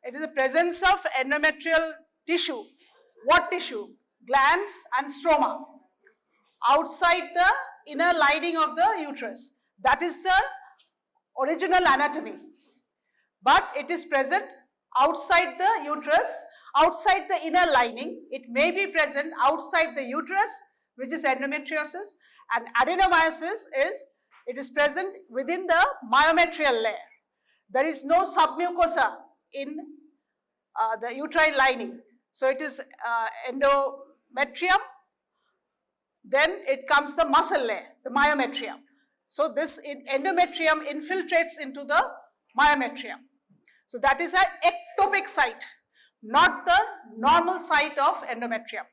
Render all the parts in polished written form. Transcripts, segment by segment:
It is the presence of endometrial tissue. What tissue? Glands and stroma outside the inner lining of the uterus. That is the original anatomy. But it is present outside the uterus, outside the inner lining. It may be present outside the uterus, which is endometriosis, and adenomyosis is present within the myometrial layer. There is no submucosa in the uterine lining. So it is endometrium, then it comes the muscle layer, the myometrium. So this endometrium infiltrates into the myometrium. So that is an ectopic site, not the normal site of endometrium.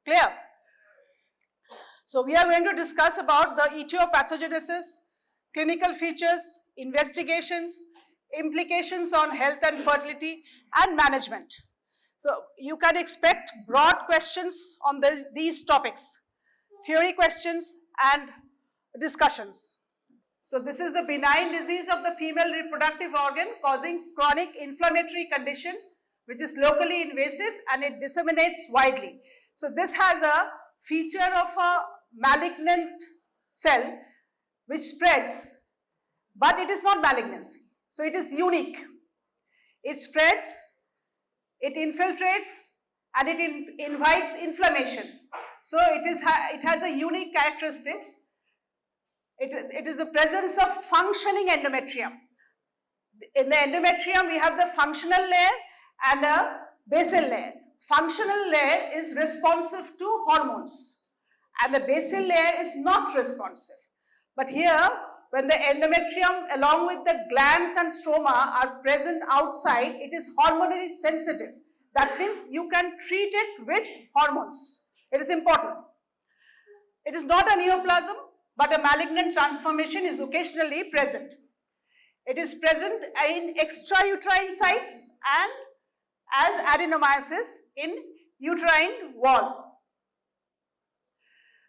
Clear? So we are going to discuss about the etiopathogenesis, clinical features, investigations, implications on health and fertility, and management. So you can expect broad questions on these topics, theory questions and discussions. So this is the benign disease of the female reproductive organ causing chronic inflammatory condition, which is locally invasive and it disseminates widely. So this has a feature of a malignant cell which spreads, but it is not malignancy. So it is unique. It spreads, it infiltrates, and it invites inflammation. So it has a unique characteristics. It is the presence of functioning endometrium. In the endometrium, we have the functional layer and a basal layer. Functional layer is responsive to hormones, and the basal layer is not responsive. But here, when the endometrium along with the glands and stroma are present outside, it is hormonally sensitive. That means you can treat it with hormones. It is important. It is not a neoplasm, but a malignant transformation is occasionally present. It is present in extrauterine sites and as adenomyosis in uterine wall.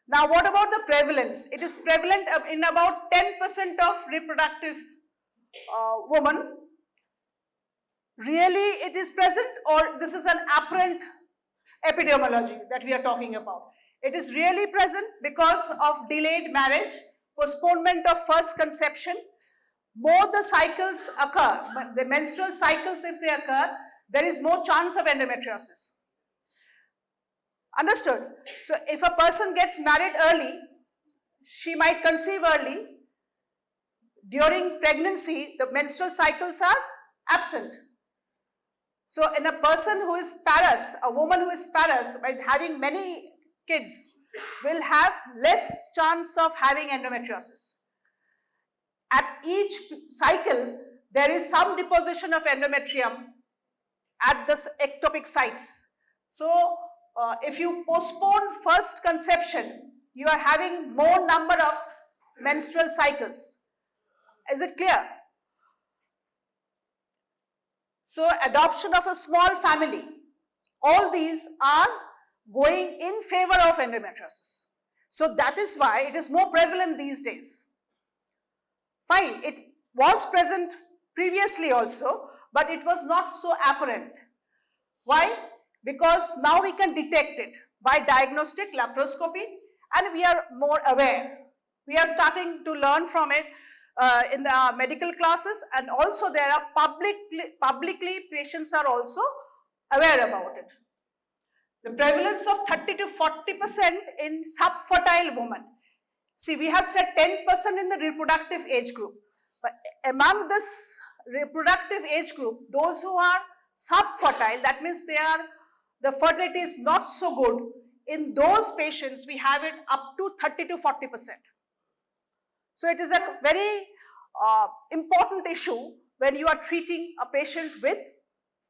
Now, what about the prevalence? It is prevalent in about 10% of reproductive women. Really, it is present, or this is an apparent epidemiology that we are talking about. It is really present because of delayed marriage, postponement of first conception. More the cycles occur, the menstrual cycles, if they occur, there is more chance of endometriosis. Understood? So if a person gets married early, she might conceive early. During pregnancy, the menstrual cycles are absent. So in a person who is parous, a woman who is parous, by having many kids, will have less chance of having endometriosis. At each cycle, there is some deposition of endometrium at the ectopic sites. So if you postpone first conception, you are having more number of menstrual cycles. Is it clear? So adoption of a small family, all these are going in favor of endometriosis. So that is why it is more prevalent these days. Fine, it was present previously also, but it was not so apparent. Why? Because now we can detect it by diagnostic laparoscopy and we are more aware. We are starting to learn from it in the medical classes, and also there are publicly patients are also aware about it. The prevalence of 30 to 40% in subfertile women. See, we have said 10% in the reproductive age group, but among this reproductive age group, those who are subfertile, that means the fertility is not so good. In those patients, we have it up to 30 to 40%. So it is a very important issue when you are treating a patient with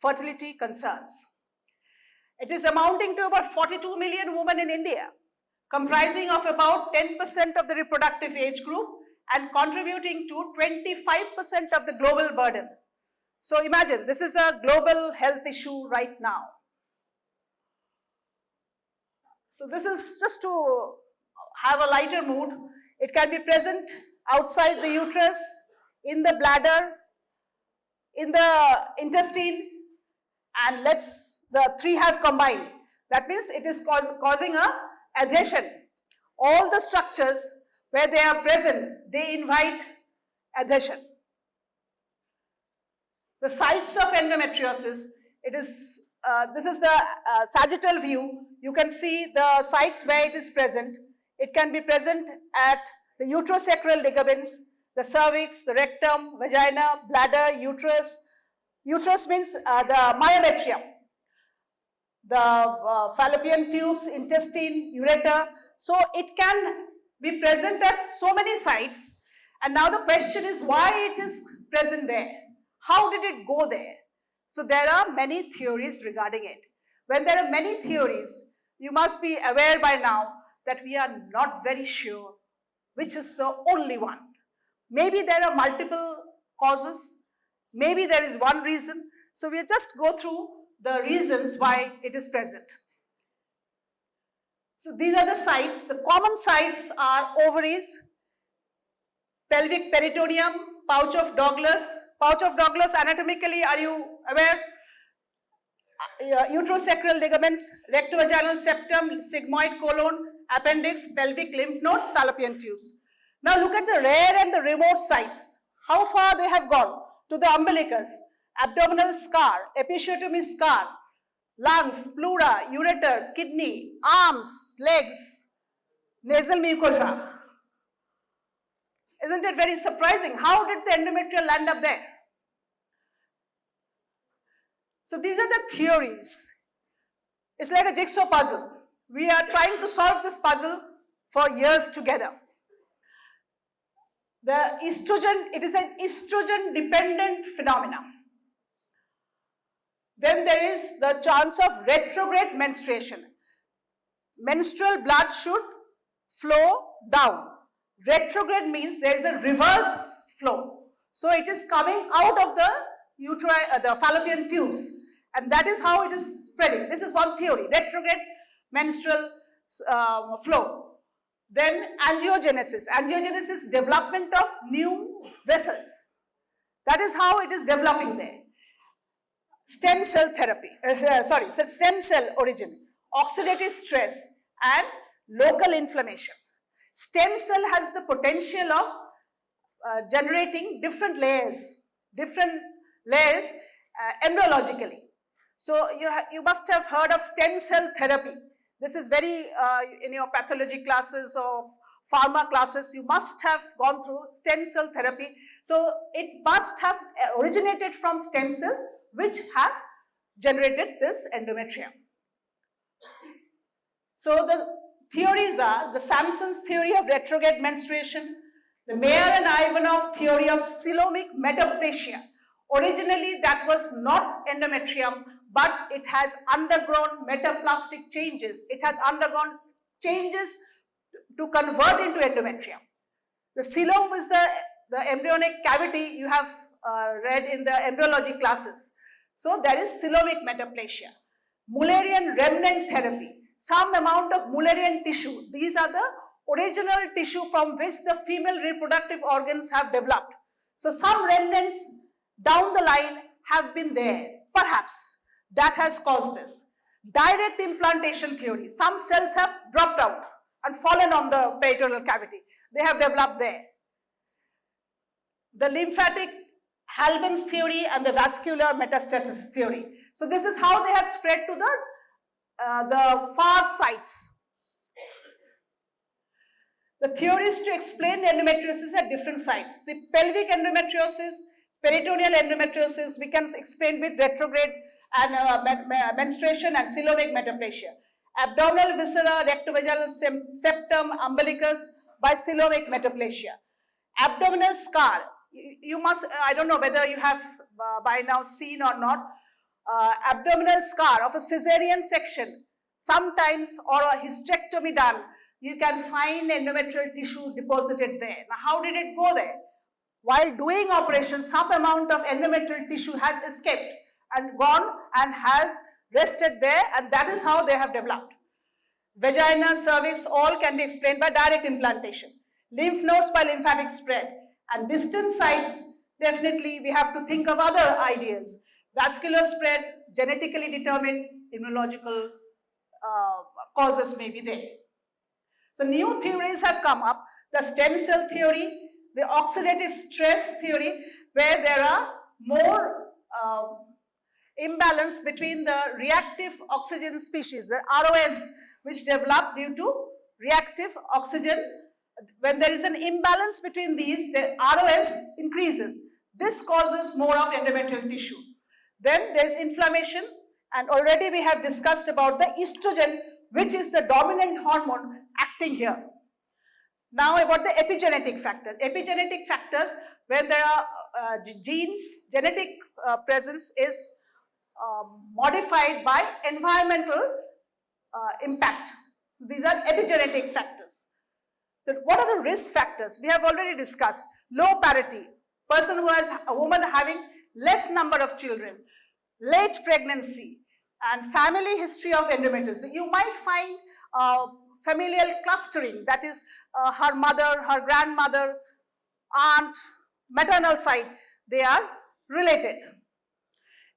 fertility concerns. It is amounting to about 42 million women in India, comprising of about 10% of the reproductive age group and contributing to 25% of the global burden. So imagine, this is a global health issue right now. So this is just to have a lighter mood. It can be present outside the uterus, in the bladder, in the intestine, and the three have combined. That means it is causing a adhesion. All the structures where they are present, they invite adhesion. The sites of endometriosis, this is the sagittal view. You can see the sites where it is present. It can be present at the uterosacral ligaments, the cervix, the rectum, vagina, bladder, uterus. Uterus means the myometrium, the fallopian tubes, intestine, ureter. So it can be present at so many sites. And now the question is why it is present there. How did it go there? So there are many theories regarding it. When there are many theories, you must be aware by now that we are not very sure which is the only one. Maybe there are multiple causes. Maybe there is one reason. So we'll just go through the reasons why it is present. So these are the sites. The common sites are ovaries, pelvic peritoneum, pouch of Douglas. Pouch of Douglas anatomically, are you aware? Uterosacral ligaments, rectovaginal septum, sigmoid colon, appendix, pelvic lymph nodes, fallopian tubes. Now look at the rare and the remote sites. How far they have gone? To the umbilicus, abdominal scar, episiotomy scar, lungs, pleura, ureter, kidney, arms, legs, nasal mucosa. Isn't it very surprising? How did the endometrium land up there? So these are the theories. It's like a jigsaw puzzle. We are trying to solve this puzzle for years together. The estrogen, it is an estrogen dependent phenomenon. Then there is the chance of retrograde menstruation. Menstrual blood should flow down. Retrograde means there is a reverse flow. So it is coming out of the the fallopian tubes, and that is how it is spreading. This is one theory, retrograde menstrual flow. Then angiogenesis. Angiogenesis, development of new vessels. That is how it is developing there. Stem cell therapy, stem cell origin, oxidative stress and local inflammation. Stem cell has the potential of generating different layers embryologically. So you must have heard of stem cell therapy. This is very, in your pathology classes or pharma classes, you must have gone through stem cell therapy. So it must have originated from stem cells which have generated this endometrium. So the theories are the Sampson's theory of retrograde menstruation, the Mayer and Ivanov theory of coelomic metaplasia. Originally that was not endometrium, but it has undergone metaplastic changes. It has undergone changes to convert into endometrium. The coelom is the embryonic cavity you have read in the embryology classes. So there is coelomic metaplasia. Mullerian remnant therapy, some amount of Mullerian tissue. These are the original tissue from which the female reproductive organs have developed. So some remnants down the line have been there, perhaps. That has caused this. Direct implantation theory. Some cells have dropped out and fallen on the peritoneal cavity. They have developed there. The lymphatic Halban's theory and the vascular metastasis theory. So this is how they have spread to the far sites. The theories to explain the endometriosis at different sites. The pelvic endometriosis, peritoneal endometriosis, we can explain with retrograde and menstruation and coelomic metaplasia. Abdominal viscera, rectovaginal septum, umbilicus by coelomic metaplasia. Abdominal scar, you must, I don't know whether you have by now seen or not, abdominal scar of a cesarean section, sometimes, or a hysterectomy done, you can find endometrial tissue deposited there. Now, how did it go there? While doing operation, some amount of endometrial tissue has escaped and gone and has rested there, and that is how they have developed. Vagina, cervix, all can be explained by direct implantation. Lymph nodes by lymphatic spread. And distant sites, definitely we have to think of other ideas. vascular spread, genetically determined immunological causes may be there. So new theories have come up, the stem cell theory, the oxidative stress theory, where there are more imbalance between the reactive oxygen species, the ROS, which develop due to reactive oxygen. When there is an imbalance between these, the ROS increases. This causes more of endometrial tissue. Then there is inflammation, and already we have discussed about the estrogen, which is the dominant hormone acting here. Now about the epigenetic factors. Epigenetic factors, when there are genes, genetic presence is modified by environmental impact. So these are epigenetic factors. But what are the risk factors? We have already discussed. Low parity, person who has a woman having less number of children, late pregnancy, and family history of endometriosis. You might find familial clustering, that is her mother, her grandmother, aunt, maternal side, they are related.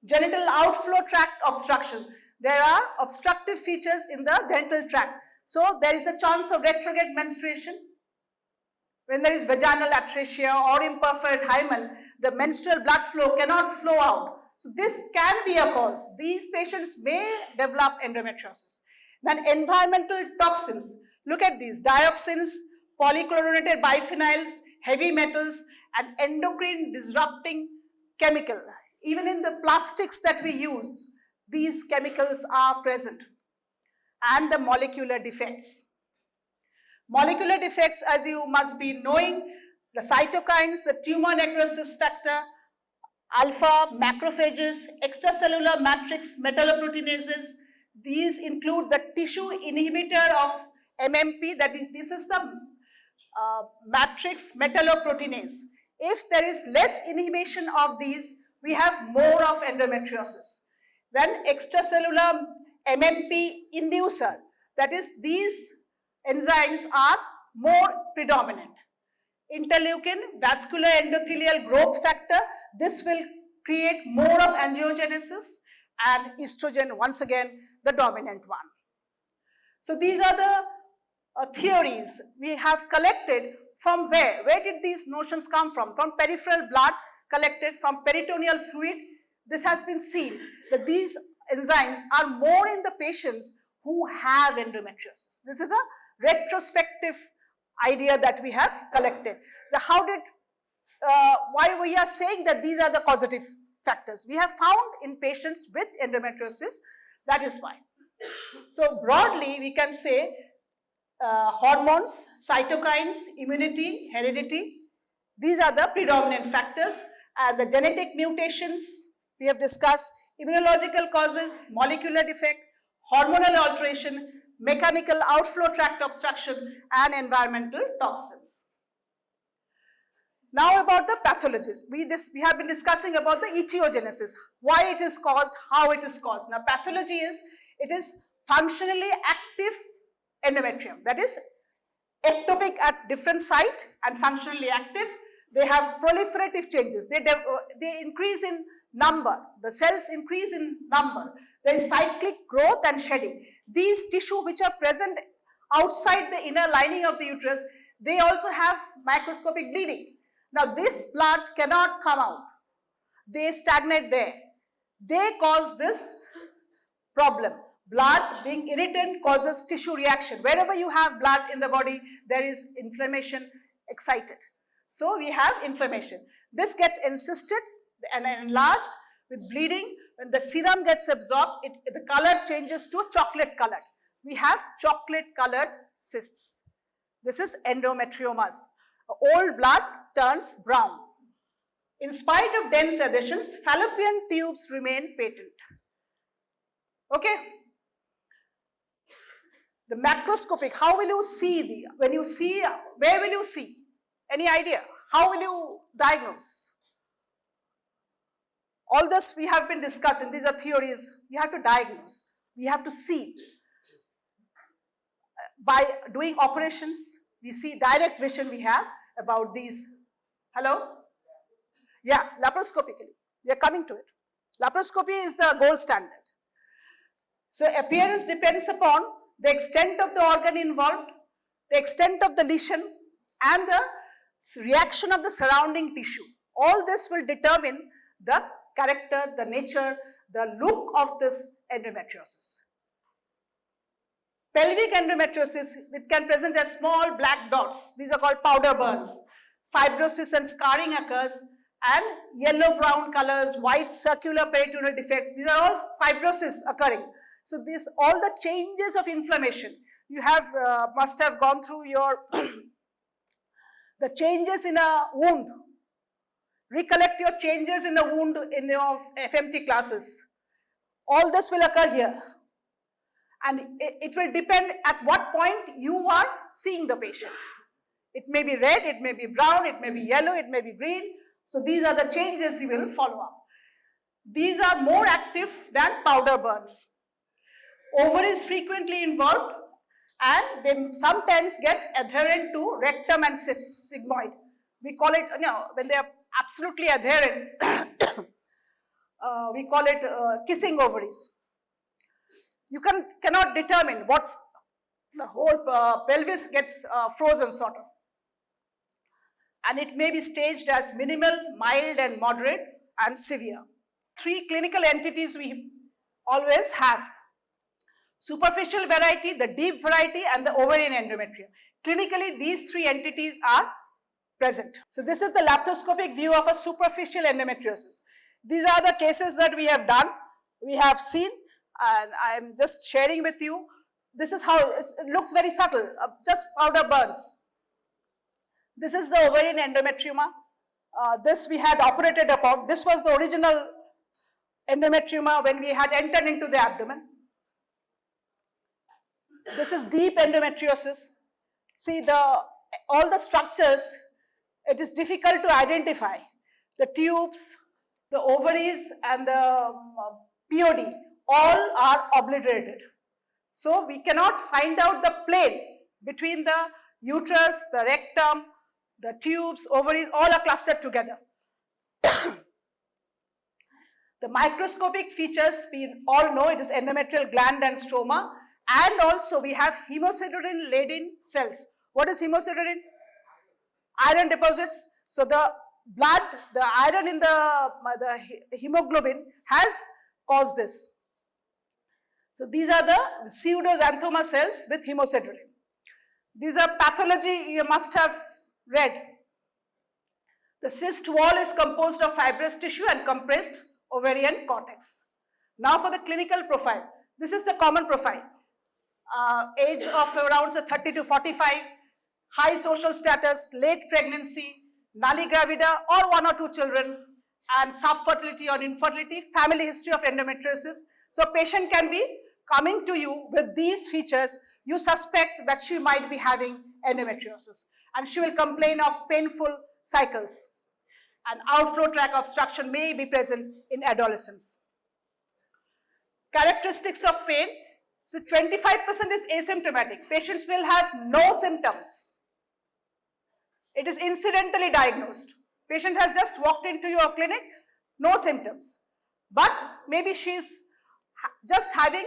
Genital outflow tract obstruction. There are obstructive features in the genital tract. So there is a chance of retrograde menstruation. When there is vaginal atresia or imperforate hymen, the menstrual blood flow cannot flow out. So this can be a cause. These patients may develop endometriosis. Then environmental toxins. Look at these, dioxins, polychlorinated biphenyls, heavy metals, and endocrine disrupting chemical. Even in the plastics that we use, these chemicals are present. And the molecular defects. Molecular defects, as you must be knowing, the cytokines, the tumor necrosis factor, alpha, macrophages, extracellular matrix metalloproteinases. These include the tissue inhibitor of MMP, that is, this is the matrix metalloproteinase. If there is less inhibition of these, we have more of endometriosis. Then extracellular MMP inducer, that is, these enzymes are more predominant. Interleukin, vascular endothelial growth factor, this will create more of angiogenesis, and estrogen, once again, the dominant one. So these are the theories we have collected from where? Where did these notions come from? From peripheral blood collected, from peritoneal fluid. This has been seen that these enzymes are more in the patients who have endometriosis. This is a retrospective idea that we have collected. Why we are saying that these are the causative factors? We have found in patients with endometriosis, that is why. So broadly, we can say hormones, cytokines, immunity, heredity, these are the predominant factors. The genetic mutations we have discussed, immunological causes, molecular defect, hormonal alteration, mechanical outflow tract obstruction, and environmental toxins. Now about the pathologies. We have been discussing about the etiogenesis, why it is caused, how it is caused. Now pathology is, it is functionally active endometrium, that is ectopic at different site and functionally active. They have proliferative changes, they increase in number, the cells increase in number. There is cyclic growth and shedding. These tissue which are present outside the inner lining of the uterus, they also have microscopic bleeding. Now this blood cannot come out. They stagnate there. They cause this problem. Blood being irritant causes tissue reaction. Wherever you have blood in the body, there is inflammation excited. So we have inflammation. This gets encysted and enlarged with bleeding. When the serum gets absorbed, the color changes to chocolate colored. We have chocolate colored cysts. This is endometriomas. Old blood turns brown. In spite of dense adhesions, fallopian tubes remain patent. Okay? The macroscopic, how will you see when you see, where will you see? Any idea? How will you diagnose? All this we have been discussing, these are theories. We have to diagnose, we have to see. By doing operations, we see direct vision we have about these. Hello? Yeah, laparoscopically, we are coming to it. Laparoscopy is the gold standard. So appearance depends upon the extent of the organ involved, the extent of the lesion, and the reaction of the surrounding tissue. All this will determine the character, the nature, the look of this endometriosis. Pelvic endometriosis, it can present as small black dots. These are called powder burns. Fibrosis and scarring occurs, and yellow-brown colors, white circular peritoneal defects. These are all fibrosis occurring. So this, all the changes of inflammation, you have must have gone through your the changes in a wound. Recollect your changes in the wound in your FMT classes. All this will occur here. And it will depend at what point you are seeing the patient. It may be red, it may be brown, it may be yellow, it may be green. So these are the changes you will follow up. These are more active than powder burns. Ovaries frequently involved, and they sometimes get adherent to rectum and sigmoid. We call it, when they are absolutely adherent, we call it kissing ovaries. You cannot determine what's the whole pelvis gets frozen sort of. And it may be staged as minimal, mild and moderate and severe. 3 clinical entities we always have. Superficial variety, the deep variety and the ovarian endometrium. Clinically, these 3 entities are present. So this is the laparoscopic view of a superficial endometriosis. These are the cases that we have done, we have seen, and I am just sharing with you. This is how it looks, very subtle, just powder burns. This is the ovarian endometrioma. This we had operated upon. This was the original endometrioma when we had entered into the abdomen. This is deep endometriosis. See, all the structures, it is difficult to identify. The tubes, the ovaries and the POD, all are obliterated. So we cannot find out the plane between the uterus, the rectum, the tubes, ovaries, all are clustered together. The microscopic features, we all know it is endometrial gland and stroma, and also we have hemosiderin-laden cells. What is hemosiderin? Iron deposits. So the blood, the iron in the hemoglobin has caused this. So these are the pseudoxanthoma cells with hemosiderin. These are pathology you must have read. The cyst wall is composed of fibrous tissue and compressed ovarian cortex. Now for the clinical profile. This is the common profile. Age of around 30 to 45, high social status, late pregnancy, nulli gravida or 1 or 2 children, and subfertility or infertility, family history of endometriosis. So patient can be coming to you with these features. You suspect that she might be having endometriosis, and she will complain of painful cycles, and outflow tract obstruction may be present in adolescence. Characteristics of pain. So 25% is asymptomatic. Patients will have no symptoms. It is incidentally diagnosed. Patient has just walked into your clinic, no symptoms. But maybe she's just having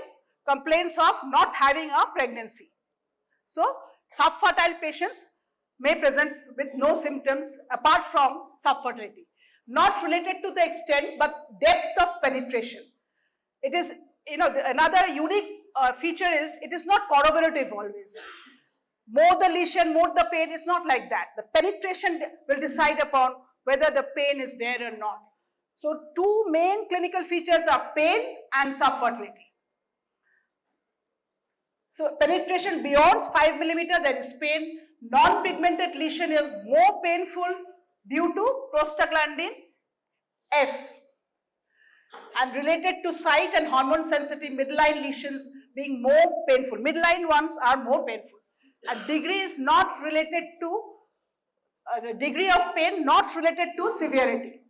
complaints of not having a pregnancy. So subfertile patients may present with no symptoms apart from subfertility. Not related to the extent but depth of penetration. It is, another unique feature is it is not corroborative always. More the lesion, more the pain, it's not like that. The penetration will decide upon whether the pain is there or not. So 2 main clinical features are pain and subfertility. So penetration beyond 5 millimeter, there is pain. Non-pigmented lesion is more painful due to prostaglandin F. And related to site and hormone sensitive midline lesions being more painful. Midline ones are more painful. A degree is not related to, the degree of pain not related to severity.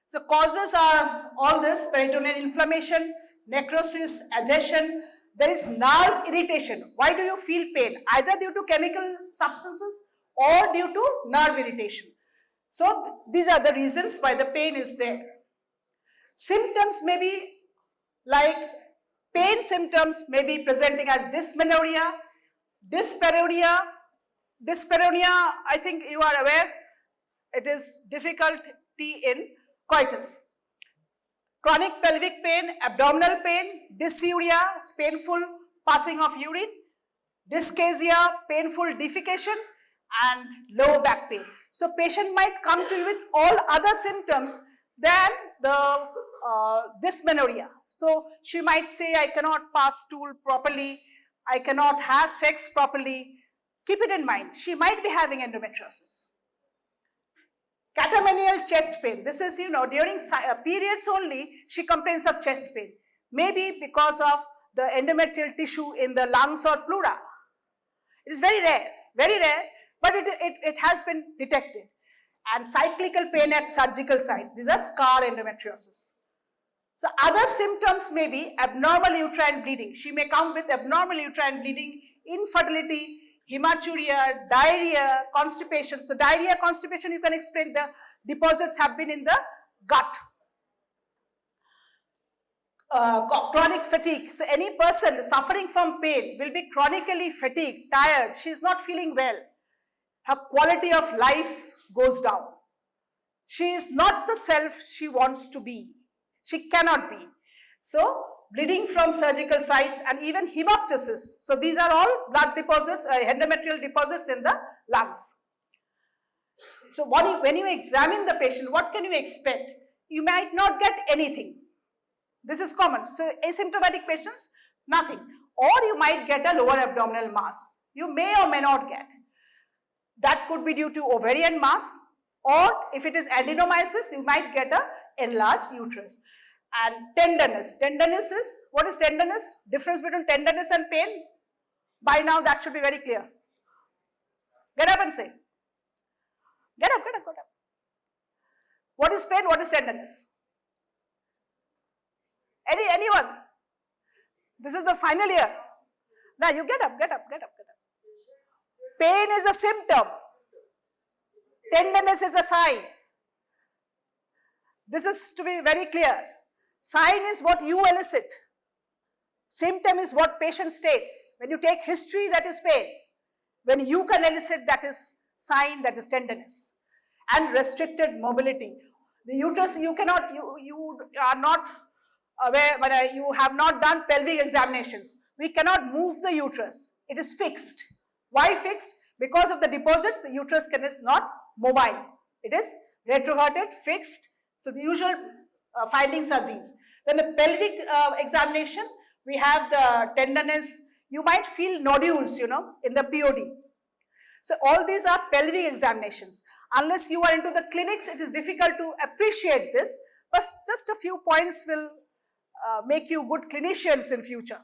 So causes are all this: peritoneal inflammation, necrosis, adhesion. There is nerve irritation. Why do you feel pain? Either due to chemical substances or due to nerve irritation. So these are the reasons why the pain is there. Symptoms may be like pain symptoms may be presenting as dysmenorrhea, dyspareunia. Dyspareunia, I think you are aware, it is difficulty in coitus. Chronic pelvic pain, abdominal pain, dysuria, painful passing of urine, dyschezia, painful defecation, and low back pain. So patient might come to you with all other symptoms than the dysmenorrhea. So she might say, I cannot pass stool properly, I cannot have sex properly. Keep it in mind, she might be having endometriosis. Catamenial chest pain. This is, during periods only, she complains of chest pain. Maybe because of the endometrial tissue in the lungs or pleura. It is very rare, but it has been detected. And cyclical pain at surgical sites. These are scar endometriosis. So other symptoms may be abnormal uterine bleeding. She may come with abnormal uterine bleeding, infertility, hematuria, diarrhea, constipation. So diarrhea, constipation, you can explain the deposits have been in the gut. Chronic fatigue. So any person suffering from pain will be chronically fatigued, tired. She is not feeling well. Her quality of life goes down. She is not the self she wants to be. She cannot be. So bleeding from surgical sites and even hemoptysis. So these are all blood deposits, endometrial deposits in the lungs. So when you examine the patient, what can you expect? You might not get anything. This is common. So asymptomatic patients, nothing. Or you might get a lower abdominal mass. You may or may not get. That could be due to ovarian mass, or if it is adenomyosis, you might get a enlarged uterus. And tenderness. Tenderness is, what is tenderness? Difference between tenderness and pain? By now that should be very clear. Get up and say. Get up. What is pain? What is tenderness? Anyone? This is the final year. Now you get up. Pain is a symptom. Tenderness is a sign. This is to be very clear. Sign is what you elicit. Symptom is what patient states. When you take history, that is pain. When you can elicit, that is sign, that is tenderness. And restricted mobility. The uterus, you are not aware, but you have not done pelvic examinations. We cannot move the uterus. It is fixed. Why fixed? Because of the deposits, the uterus is not mobile. It is retroverted, fixed. So the usual findings are these. Then the pelvic examination, we have the tenderness. You might feel nodules, in the POD. So all these are pelvic examinations. Unless you are into the clinics, it is difficult to appreciate this, but just a few points will make you good clinicians in future.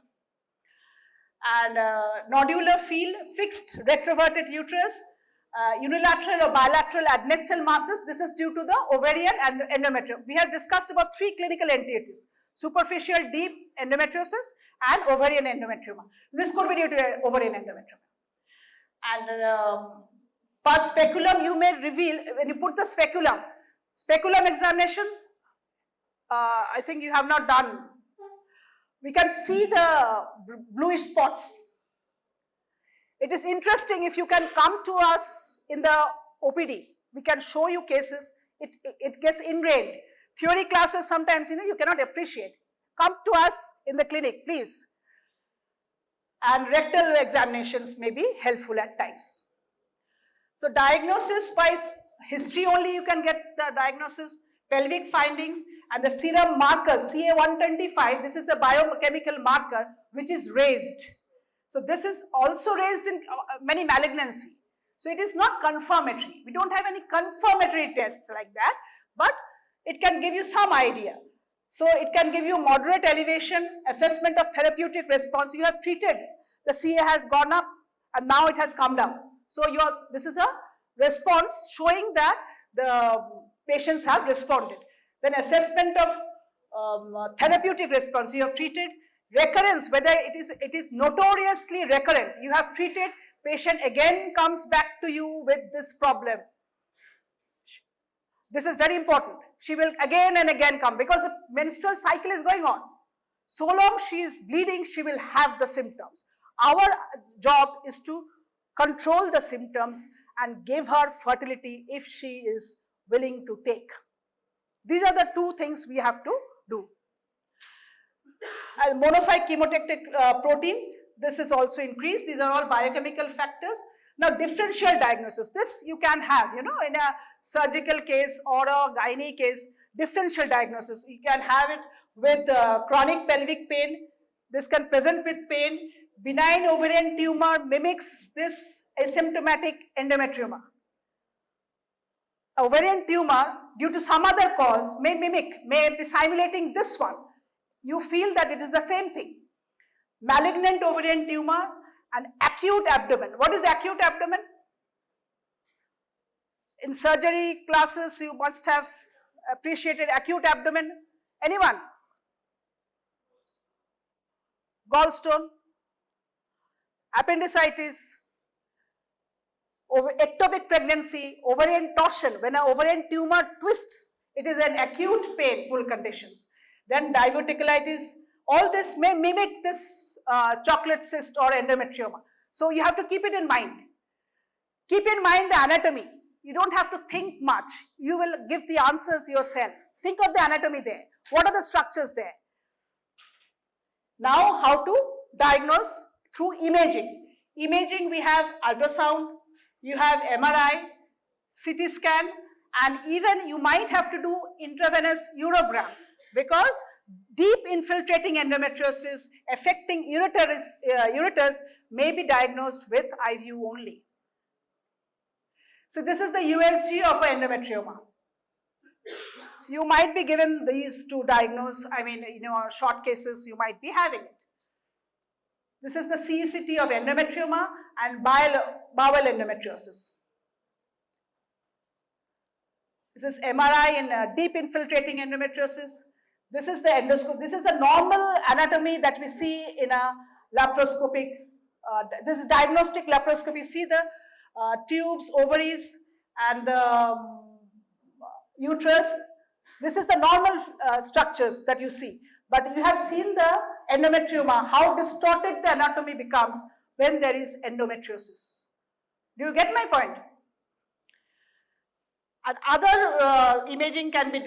And nodular feel, fixed retroverted uterus, unilateral or bilateral adnexal masses. This is due to the ovarian and endometrium. We have discussed about 3 clinical entities: superficial deep endometriosis and ovarian endometrioma. This could be due to ovarian endometrioma. And per speculum, you may reveal, when you put the speculum examination, I think you have not done. We can see the bluish spots. It is interesting if you can come to us in the OPD. We can show you cases. It gets ingrained. Theory classes sometimes, you cannot appreciate. Come to us in the clinic, please. And rectal examinations may be helpful at times. So diagnosis by history only, you can get the diagnosis, pelvic findings, and the serum markers, CA125, this is a biochemical marker which is raised. So this is also raised in many malignancy. So it is not confirmatory. We don't have any confirmatory tests like that, but it can give you some idea. So it can give you moderate elevation, assessment of therapeutic response. You have treated, the CA has gone up and now it has come down. So this is a response showing that the patients have responded. Then assessment of therapeutic response. You have treated recurrence, whether it is notoriously recurrent. You have treated, patient again comes back to you with this problem. This is very important. she will again and again come because the menstrual cycle is going on. So long she is bleeding, she will have the symptoms. Our job is to control the symptoms and give her fertility if she is willing to take. These are the two things we have to do. Monocyte chemotactic protein, this is also increased. These are all biochemical factors. Now, differential diagnosis, this you can have, in a surgical case or a gynae case, differential diagnosis. You can have it with chronic pelvic pain. This can present with pain. Benign ovarian tumor mimics this asymptomatic endometrioma. Ovarian tumor, due to some other cause, may be simulating this one. You feel that it is the same thing. Malignant ovarian tumor and acute abdomen. What is acute abdomen? In surgery classes, you must have appreciated acute abdomen. Anyone? Gallstone, appendicitis, ectopic pregnancy, ovarian torsion. When an ovarian tumor twists, it is an acute painful conditions. Then diverticulitis. All this may mimic this chocolate cyst or endometrioma. So you have to keep it in mind. Keep in mind the anatomy. You don't have to think much. You will give the answers yourself. Think of the anatomy there. What are the structures there? Now, how to diagnose? Through imaging. Imaging, we have ultrasound, you have MRI, CT scan, and even you might have to do intravenous urogram because deep infiltrating endometriosis affecting ureters may be diagnosed with IVU only. So this is the USG of endometrioma. You might be given these to diagnose, short cases you might be having it. This is the CECT of endometrioma and bowel endometriosis. This is MRI in deep infiltrating endometriosis. This is the endoscope. This is the normal anatomy that we see in a laparoscopic, this is diagnostic laparoscopy. See the tubes, ovaries, and the uterus. This is the normal structures that you see. But you have seen the endometrioma, how distorted the anatomy becomes when there is endometriosis. Do you get my point? And other imaging can be,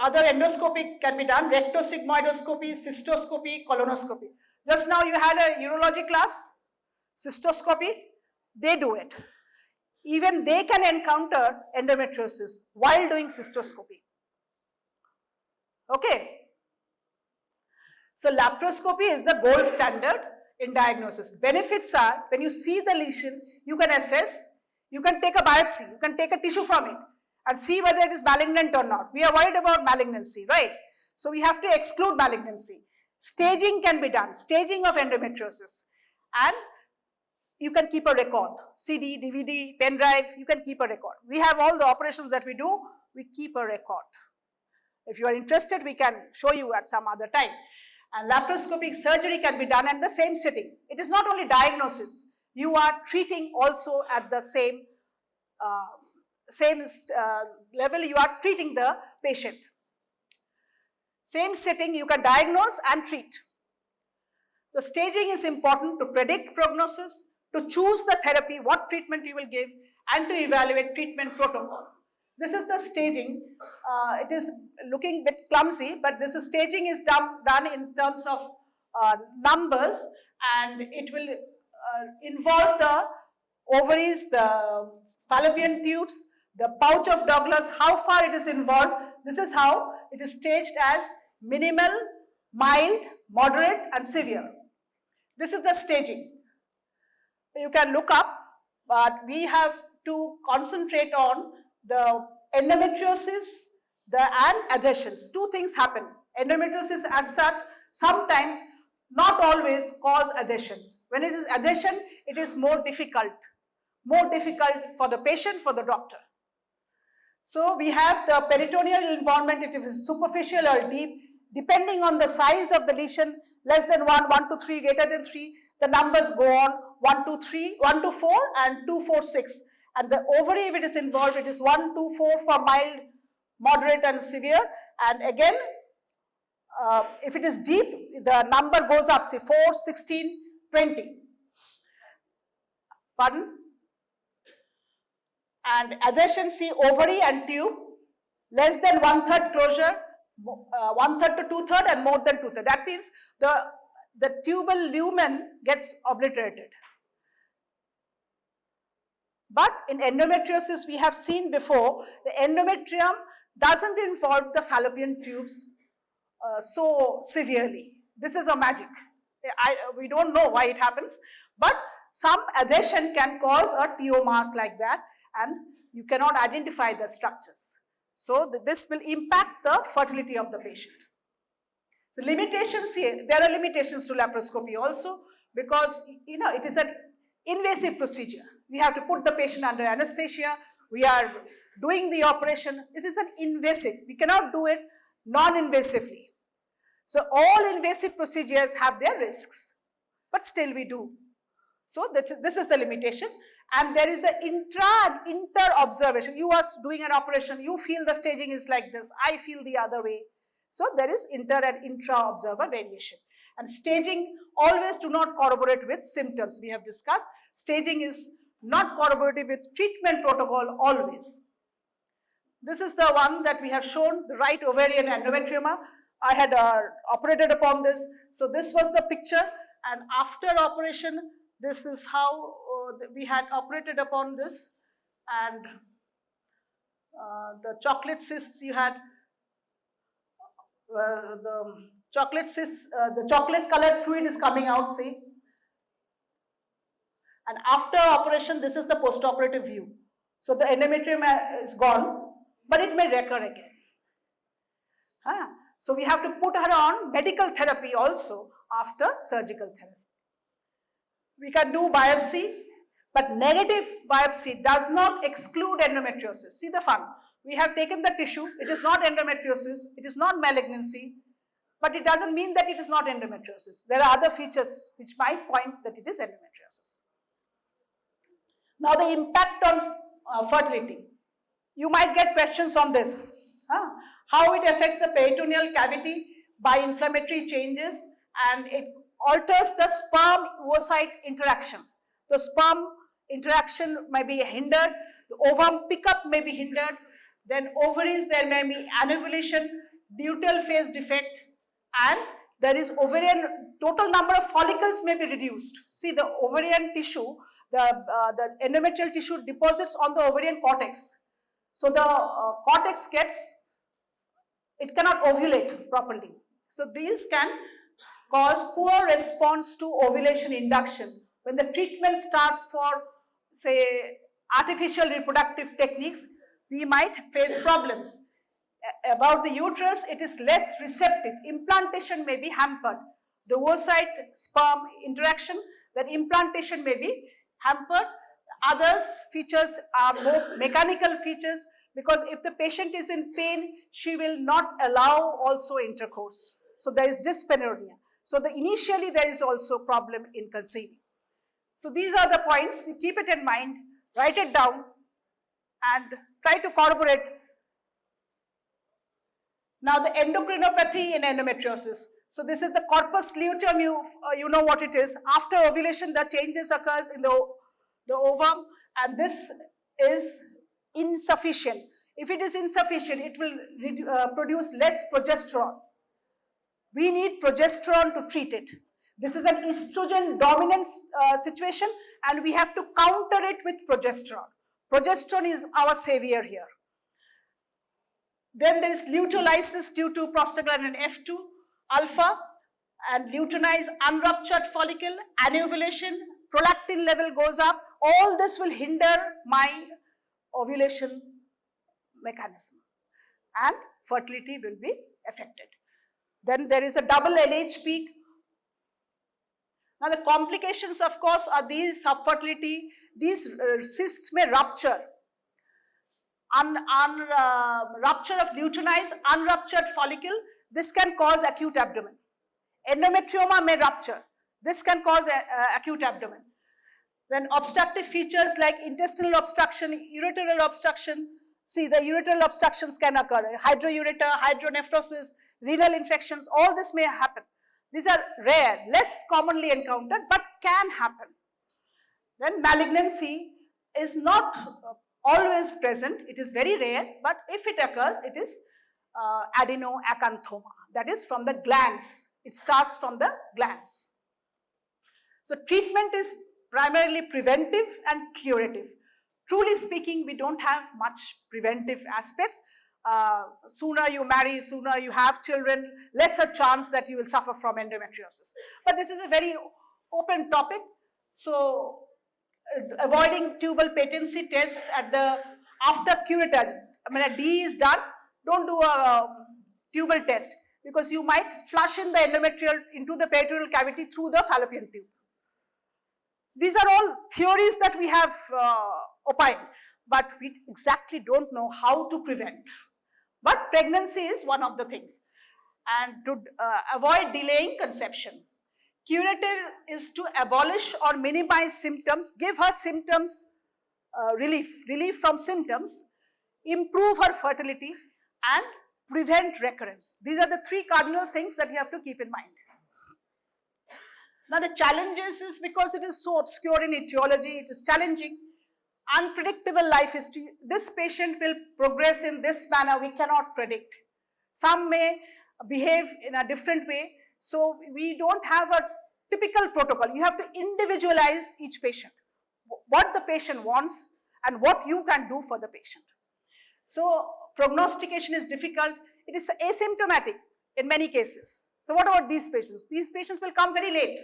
other endoscopic can be done, rectosigmoidoscopy, cystoscopy, colonoscopy. Just now you had a urology class, cystoscopy, they do it. Even they can encounter endometriosis while doing cystoscopy. Okay. So laparoscopy is the gold standard in diagnosis. Benefits are, when you see the lesion, you can assess, you can take a biopsy, you can take a tissue from it and see whether it is malignant or not. We are worried about malignancy, right? So we have to exclude malignancy. Staging can be done, staging of endometriosis, and you can keep a record. CD, DVD, pen drive, you can keep a record. We have all the operations that we do, we keep a record. If you are interested, we can show you at some other time. And laparoscopic surgery can be done in the same setting. It is not only diagnosis, you are treating also at the same level, you are treating the patient. Same setting, you can diagnose and treat. The staging is important to predict prognosis, to choose the therapy, what treatment you will give, and to evaluate treatment protocol. This is the staging. It is looking a bit clumsy, but this staging is done in terms of numbers, and it will involve the ovaries, the fallopian tubes, the pouch of Douglas, how far it is involved. This is how it is staged as minimal, mild, moderate, and severe. This is the staging. You can look up, but we have to concentrate on the endometriosis and adhesions. Two things happen. Endometriosis as such sometimes, not always, cause adhesions. When it is adhesion, it is more difficult for the patient, for the doctor. So we have the peritoneal involvement, it is superficial or deep, depending on the size of the lesion, less than 1, 1 to 3, greater than 3, the numbers go on 1 to 3, 1 to 4 and 2, 4, 6. And the ovary, if it is involved, it is 1, 2, 4 for mild, moderate and severe. And again, if it is deep, the number goes up, say 4, 16, 20. Pardon? And adhesion, see ovary and tube, less than 1/3 closure, 1/3 to 2/3 and more than 2/3. That means the tubal lumen gets obliterated. But in endometriosis, we have seen before, the endometrium doesn't involve the fallopian tubes so severely. This is a magic. We don't know why it happens, but some adhesion can cause a TO mass like that, and you cannot identify the structures. So this will impact the fertility of the patient. So limitations here, there are limitations to laparoscopy also, because it is an invasive procedure. We have to put the patient under anesthesia. We are doing the operation. This is an invasive. We cannot do it non-invasively. So all invasive procedures have their risks, but still we do. So this is the limitation. And there is an intra and inter observation. You are doing an operation, you feel the staging is like this, I feel the other way. So there is inter and intra observer variation. And staging always do not corroborate with symptoms. We have discussed staging is not corroborative with treatment protocol always. This is the one that we have shown, the right ovarian endometrioma. I had operated upon this. So this was the picture, and after operation, this is how we had operated upon this. And the chocolate cysts you had, the chocolate cysts, the chocolate colored fluid is coming out, see. And after operation, this is the post-operative view. So the endometrium is gone, but it may recur again. So we have to put her on medical therapy also after surgical therapy. We can do biopsy, but negative biopsy does not exclude endometriosis. See the fun. We have taken the tissue. It is not endometriosis. It is not malignancy, but it doesn't mean that it is not endometriosis. There are other features which might point that it is endometriosis. Now the impact on fertility. You might get questions on this. How it affects the peritoneal cavity by inflammatory changes, and it alters the sperm-oocyte interaction. The sperm interaction may be hindered, the ovum pickup may be hindered, then ovaries there may be anovulation, luteal phase defect, and there is ovarian, total number of follicles may be reduced. See the ovarian tissue, the endometrial tissue deposits on the ovarian cortex. So the cortex it cannot ovulate properly. So these can cause poor response to ovulation induction. When the treatment starts for, say, artificial reproductive techniques, we might face problems. About the uterus, it is less receptive. Implantation may be hampered. The oocyte sperm interaction, that implantation may be hampered. Others features are more mechanical features, because if the patient is in pain, she will not allow also intercourse. So there is dyspareunia. So initially there is also problem in conceiving. So these are the points. You keep it in mind, write it down, and try to corroborate. Now the endocrinopathy in endometriosis. So this is the corpus luteum, you know what it is. After ovulation, the changes occurs in the ovum, and this is insufficient. If it is insufficient, it will produce less progesterone. We need progesterone to treat it. This is an estrogen dominant situation, and we have to counter it with progesterone. Progesterone is our savior here. Then there is luteolysis due to prostaglandin F2 alpha and luteinized unruptured follicle, anovulation, prolactin level goes up. All this will hinder my ovulation mechanism, and fertility will be affected. Then there is a double LH peak. Now the complications, of course, are these: subfertility. These cysts may rupture. Rupture of luteinized unruptured follicle, this can cause acute abdomen. Endometrioma may rupture. This can cause acute abdomen. Then obstructive features like intestinal obstruction, ureteral obstruction, See, the ureteral obstructions can occur, hydroureter, hydronephrosis, renal infections, all this may happen. These are rare, less commonly encountered, but can happen. Then malignancy is not always present, it is very rare, but if it occurs, it is adenoacanthoma, that is from the glands. It starts from the glands. So treatment is primarily preventive and curative. Truly speaking, we don't have much preventive aspects. Sooner you marry, sooner you have children, lesser chance that you will suffer from endometriosis. But this is a very open topic. So avoiding tubal patency tests at the after curettage. I mean, a D is done, don't do a tubal test because you might flush in the endometrial into the peritoneal cavity through the fallopian tube. These are all theories that we have opined, but we exactly don't know how to prevent. But pregnancy is one of the things. And to avoid delaying conception. Curative is to abolish or minimize symptoms, give her symptoms relief from symptoms, improve her fertility, and prevent recurrence. These are the three cardinal things that you have to keep in mind. Now the challenges is because it is so obscure in etiology, it is challenging, unpredictable life history. This patient will progress in this manner, we cannot predict. Some may behave in a different way, so we don't have a typical protocol. You have to individualize each patient, what the patient wants and what you can do for the patient. So prognostication is difficult, it is asymptomatic in many cases. So what about these patients? These patients will come very late.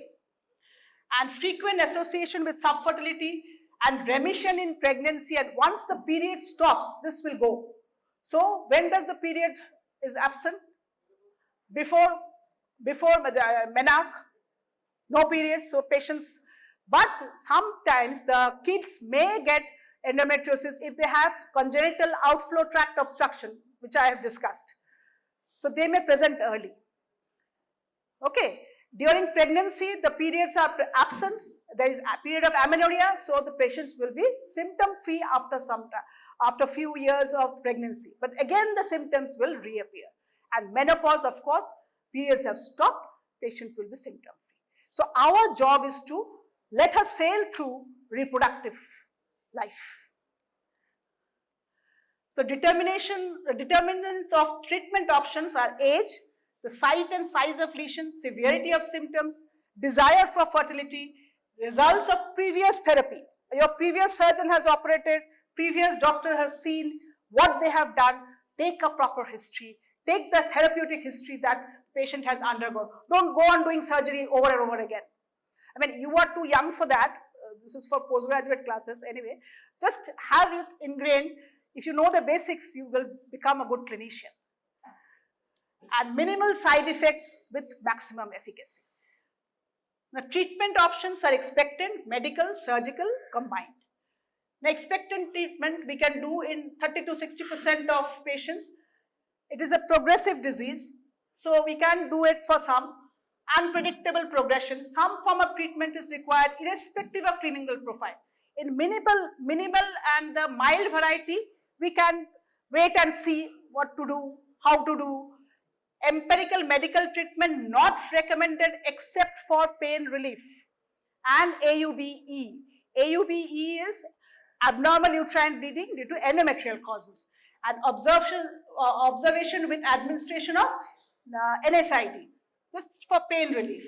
And frequent association with subfertility and remission in pregnancy, and once the period stops, this will go. So when does the period is absent? Before the menarche, no period, so patients, but sometimes the kids may get endometriosis if they have congenital outflow tract obstruction, which I have discussed. So they may present early. Okay, during pregnancy, the periods are absent, there is a period of amenorrhea, so the patients will be symptom-free after few years of pregnancy. But again, the symptoms will reappear. And menopause, of course, periods have stopped, patients will be symptom-free. So our job is to let her sail through reproductive life. So determinants of treatment options are age, the site and size of lesions, severity of symptoms, desire for fertility, results of previous therapy. Your previous surgeon has operated, previous doctor has seen what they have done, take a proper history, take the therapeutic history that patient has undergone. Don't go on doing surgery over and over again. I mean, you are too young for that. This is for postgraduate classes anyway. Just have it ingrained. If you know the basics, you will become a good clinician. And minimal side effects with maximum efficacy. The treatment options are expectant, medical, surgical, combined. The expectant treatment we can do in 30 to 60% of patients. It is a progressive disease, so we can do it for some. Unpredictable progression, some form of treatment is required irrespective of clinical profile. In minimal and the mild variety, we can wait and see what to do, how to do. Empirical medical treatment not recommended except for pain relief. And AUBE. AUBE is abnormal uterine bleeding due to endometrial causes. And observation with administration of NSAID. Just for pain relief.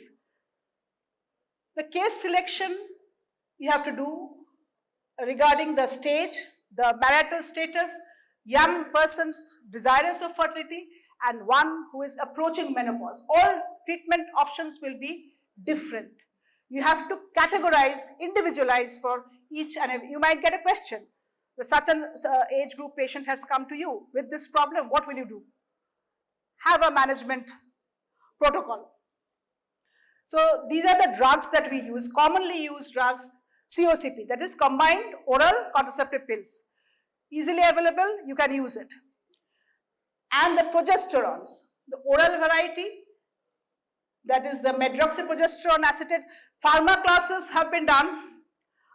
The case selection you have to do regarding the stage, the marital status, young persons desirous of fertility, and one who is approaching menopause. All treatment options will be different. You have to categorize, individualize for each and every. You might get a question. Such an age group patient has come to you with this problem. What will you do? Have a management protocol. So these are the drugs that we use, commonly used drugs, COCP, that is combined oral contraceptive pills. Easily available, you can use it. And the progesterones, the oral variety, that is the medroxyprogesterone acetate. Pharma classes have been done.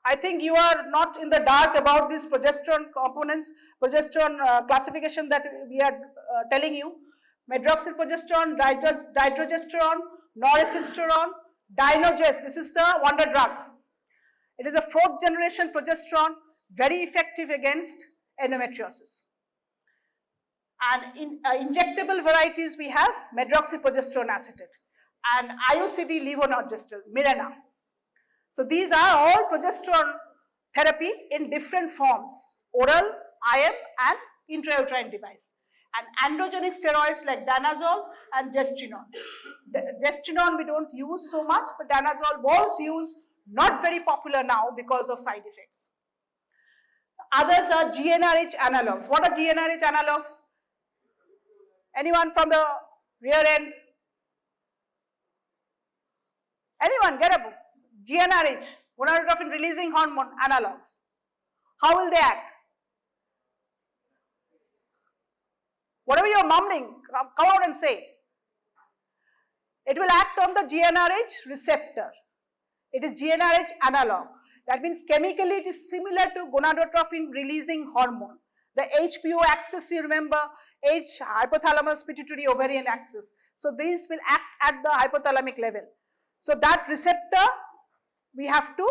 I think you are not in the dark about these progesterone components, progesterone classification that we are telling you. Medroxyprogesterone, dydrogesterone, norethisterone, Dynogest, this is the wonder drug. It is a 4th generation progesterone, very effective against endometriosis. And in injectable varieties, we have medroxyprogesterone acetate and IUCD levonorgestrel, Mirena. So these are all progesterone therapy in different forms, oral, IM and intrauterine device. And androgenic steroids like danazol and gestrinone. Gestrinone we don't use so much, but danazol was used, not very popular now because of side effects. Others are GnRH analogs. What are GnRH analogs? Anyone from the rear end? Anyone get up? GnRH, gonadotrophin releasing hormone analogs. How will they act? Whatever you're mumbling, come out and say. It will act on the GnRH receptor. It is GnRH analog. That means chemically it is similar to gonadotrophin releasing hormone. The HPO axis, you remember, H, hypothalamus, pituitary, ovarian axis. So these will act at the hypothalamic level. So that receptor we have to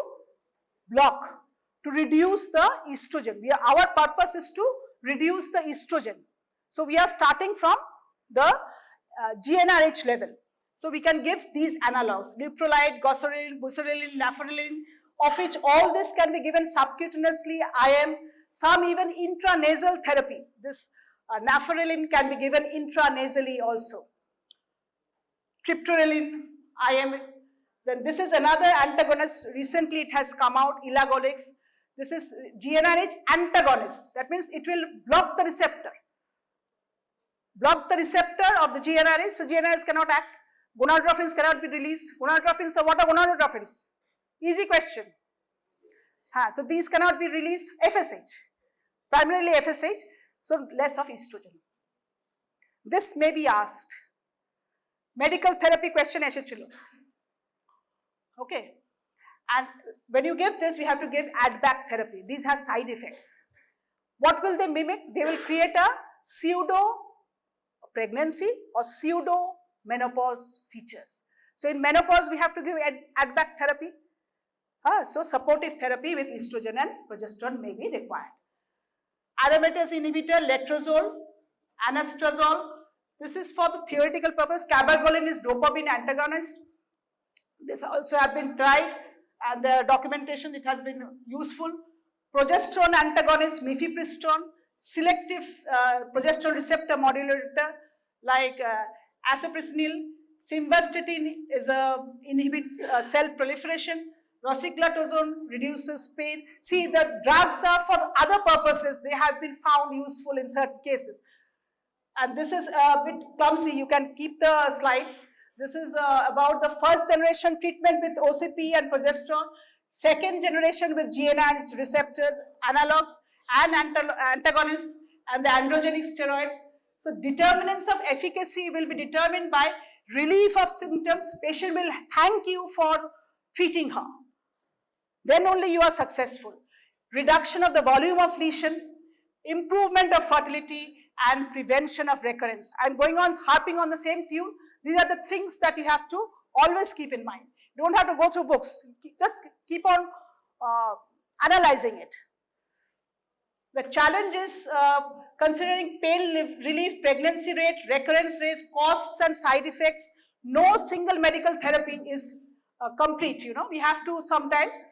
block to reduce the estrogen. Our purpose is to reduce the estrogen. So we are starting from the GnRH level. So we can give these analogs, leuprolide, goserelin, buserelin, nafarelin, of which all this can be given subcutaneously, IM, some even intranasal therapy. This nafarelin can be given intranasally also. Triptorelin, IM. Then this is another antagonist. Recently it has come out, elagolix. This is GnRH antagonist. That means it will block the receptor. Block the receptor of the GnRH, so GnRH cannot act. Gonadotrophins cannot be released. Gonadotrophins, so what are gonadotrophins? Easy question. So these cannot be released. FSH, primarily FSH, so less of estrogen. This may be asked. Medical therapy question एसेछिलो. Okay. And when you give this, we have to give add-back therapy. These have side effects. What will they mimic? They will create a pseudo pregnancy or pseudo menopause features. So in menopause, we have to give add-back therapy. So supportive therapy with estrogen and progesterone may be required. Aromatase inhibitor, letrozole, anastrozole. This is for the theoretical purpose. Cabergoline is dopamine antagonist. This also have been tried, and the documentation, it has been useful. Progesterone antagonist, mifepristone, selective progesterone receptor modulator like asapristynil. Simvastatin inhibits cell proliferation. Rosiglitazone reduces pain. See, the drugs are for other purposes. They have been found useful in certain cases. And this is a bit clumsy. You can keep the slides. This is about the first generation treatment with OCP and progesterone, second generation with GnRH receptors, analogs and antagonists, and the androgenic steroids. So determinants of efficacy will be determined by relief of symptoms. Patient will thank you for treating her. Then only you are successful. Reduction of the volume of lesion, improvement of fertility, and prevention of recurrence. I am going on harping on the same tune. These are the things that you have to always keep in mind. You don't have to go through books. Just keep on analyzing it. The challenge is considering pain relief, pregnancy rate, recurrence rate, costs and side effects. No single medical therapy is complete. You know, we have to sometimes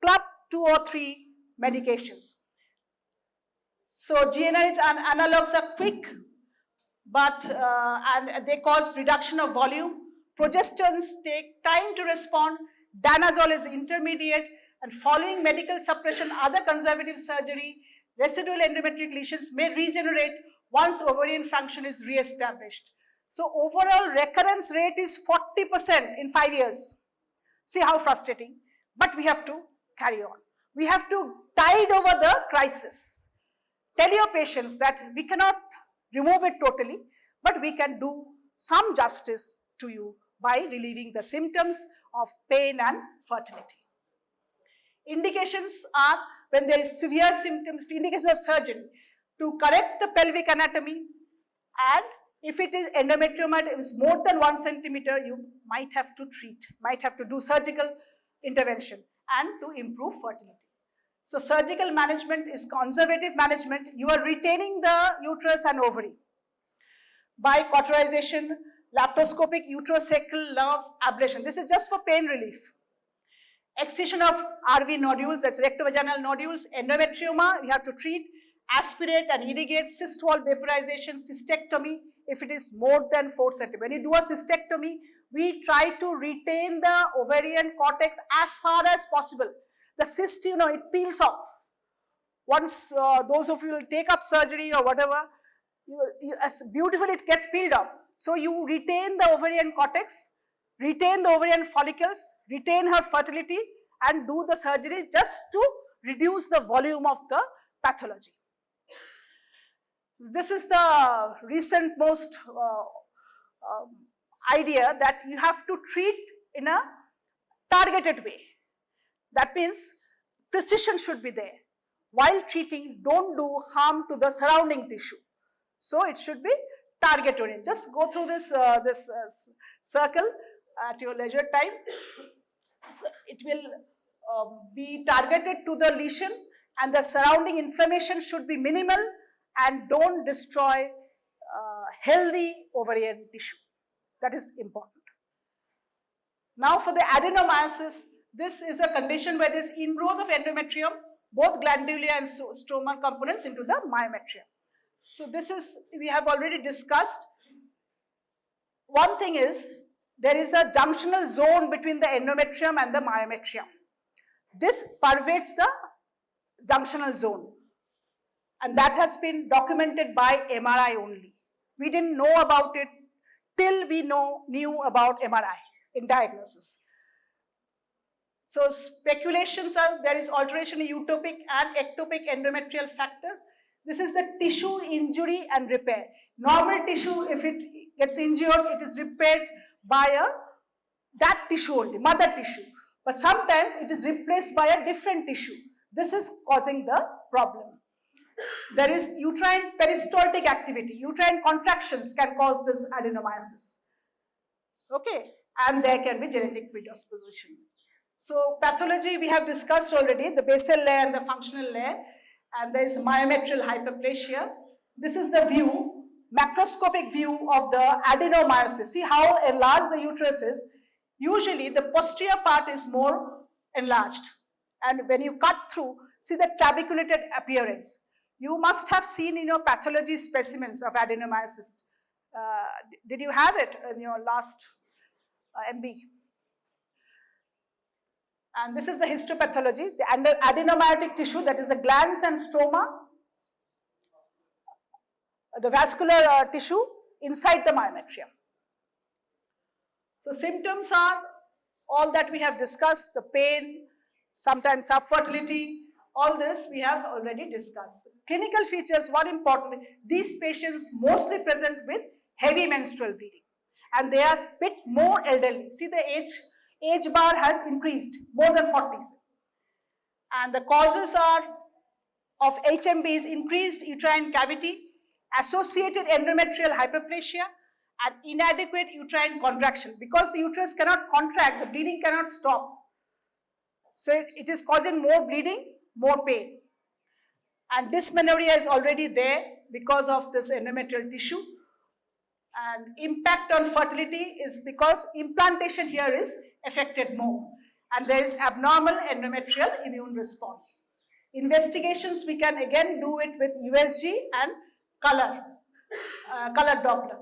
club 2 or 3 medications. So GnRH analogs are quick, but and they cause reduction of volume. Progesterones take time to respond. Danazol is intermediate, and following medical suppression, other conservative surgery, residual endometric lesions may regenerate once ovarian function is re-established. So overall recurrence rate is 40% in 5 years. See how frustrating, but we have to carry on. We have to tide over the crisis. Tell your patients that we cannot remove it totally, but we can do some justice to you by relieving the symptoms of pain and fertility. Indications are when there is severe symptoms, indications of surgery, to correct the pelvic anatomy, and if it is endometrioma, it is more than 1 centimeter, you might have to treat, might have to do surgical intervention and to improve fertility. So surgical management is conservative management. You are retaining the uterus and ovary by cauterization, laparoscopic uterosacral nerve ablation. This is just for pain relief. Excision of RV nodules, that's rectovaginal nodules. Endometrioma, we have to treat, aspirate and irrigate. Cyst wall vaporization, cystectomy, if it is more than 4 centimeters. When you do a cystectomy, we try to retain the ovarian cortex as far as possible. The cyst, you know, it peels off. Once those of you will take up surgery or whatever, as beautifully it gets peeled off. So you retain the ovarian cortex, retain the ovarian follicles, retain her fertility, and do the surgery just to reduce the volume of the pathology. This is the recent most idea that you have to treat in a targeted way. That means precision should be there. While treating, don't do harm to the surrounding tissue. So it should be target oriented. Just go through this, circle at your leisure time. So it will be targeted to the lesion, and the surrounding inflammation should be minimal, and don't destroy healthy ovarian tissue. That is important. Now for the adenomyosis, this is a condition where there is ingrowth of endometrium, both glandular and stromal components into the myometrium. So this is, we have already discussed. One thing is, there is a junctional zone between the endometrium and the myometrium. This pervades the junctional zone, and that has been documented by MRI only. We didn't know about it till we knew about MRI in diagnosis. So speculations are there is alteration in utopic and ectopic endometrial factors. This is the tissue injury and repair. Normal tissue, if it gets injured, it is repaired by that tissue only, mother tissue. But sometimes it is replaced by a different tissue. This is causing the problem. There is uterine peristaltic activity. Uterine contractions can cause this adenomyosis. Okay, and there can be genetic predisposition. So pathology we have discussed already, the basal layer and the functional layer, and there is myometrial hyperplasia. This is the view, macroscopic view of the adenomyosis. See how enlarged the uterus is. Usually the posterior part is more enlarged, and when you cut through, see the trabeculated appearance. You must have seen in your pathology specimens of adenomyosis. Did you have it in your last MB? And this is the histopathology, the adenomyotic tissue, that is the glands and stroma, the vascular tissue inside the myometrium. So symptoms are all that we have discussed, the pain, sometimes infertility, all this we have already discussed. Clinical features, what important, these patients mostly present with heavy menstrual bleeding, and they are a bit more elderly. See the age bar has increased, more than 40s. And the causes are of HMB is increased uterine cavity, associated endometrial hyperplasia, and inadequate uterine contraction. Because the uterus cannot contract, the bleeding cannot stop. So it is causing more bleeding, more pain. And dysmenorrhea is already there because of this endometrial tissue. And impact on fertility is because implantation here is affected more, and there is abnormal endometrial immune response. Investigations we can again do it with USG and color Doppler.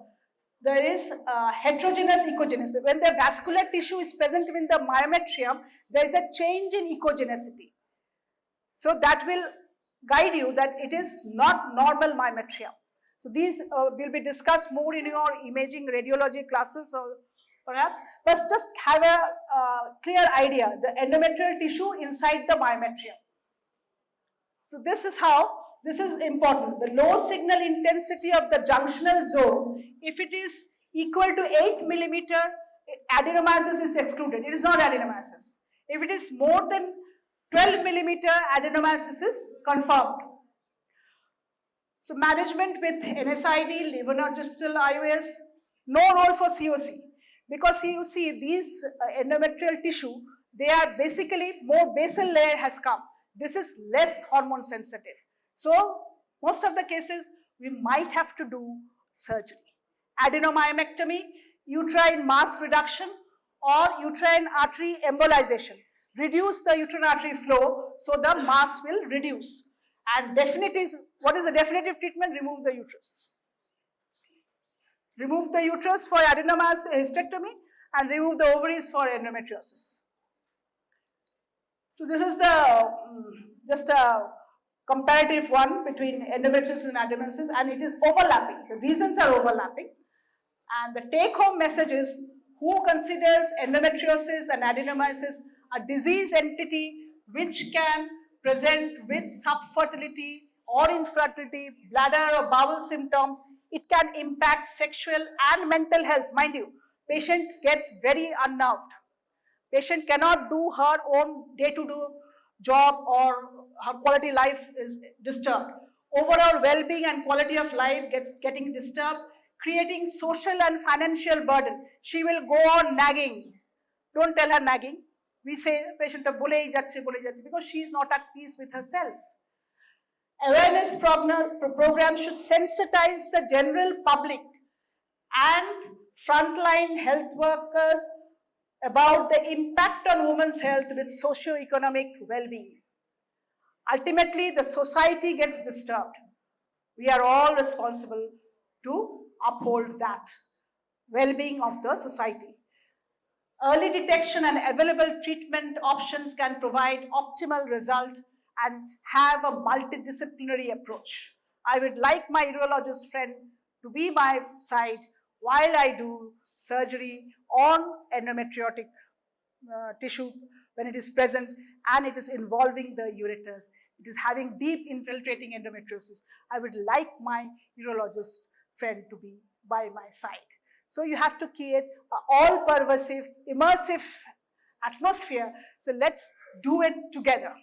There is heterogeneous echogenesis. When the vascular tissue is present in the myometrium, there is a change in echogenicity. So that will guide you that it is not normal myometrium. So these will be discussed more in your imaging radiology classes or perhaps, but just have a clear idea, the endometrial tissue inside the myometrium. So this is how, this is important. The low signal intensity of the junctional zone, if it is equal to 8 millimeter, adenomyosis is excluded. It is not adenomyosis. If it is more than 12 millimeter adenomyosis is confirmed. So management with NSAID, levonorgestrel IOS, no role for COC. Because you see these endometrial tissue, they are basically more basal layer has come. This is less hormone sensitive. So most of the cases we might have to do surgery. Adenomyomectomy, uterine mass reduction or uterine artery embolization. Reduce the uterine artery flow so the mass will reduce. And what is the definitive treatment? Remove the uterus. Remove the uterus for adenomyostectomy and remove the ovaries for endometriosis. So this is the just a comparative one between endometriosis and adenomyosis, and it is overlapping. The reasons are overlapping. And the take-home message is, who considers endometriosis and adenomyosis a disease entity which can present with subfertility or infertility, bladder or bowel symptoms, it can impact sexual and mental health. Mind you, patient gets very unnerved. Patient cannot do her own day-to-day job or her quality life is disturbed. Overall well-being and quality of life getting disturbed, creating social and financial burden. She will go on nagging. Don't tell her nagging. We say patient bole hi jache, because she is not at peace with herself. Awareness programs should sensitize the general public and frontline health workers about the impact on women's health with socio-economic well-being. Ultimately, the society gets disturbed. We are all responsible to uphold that well-being of the society. Early detection and available treatment options can provide optimal result and have a multidisciplinary approach. I would like my urologist friend to be my side while I do surgery on endometriotic tissue when it is present and it is involving the ureters. It is having deep infiltrating endometriosis. I would like my urologist friend to be by my side. So you have to create an all-pervasive, immersive atmosphere. So let's do it together.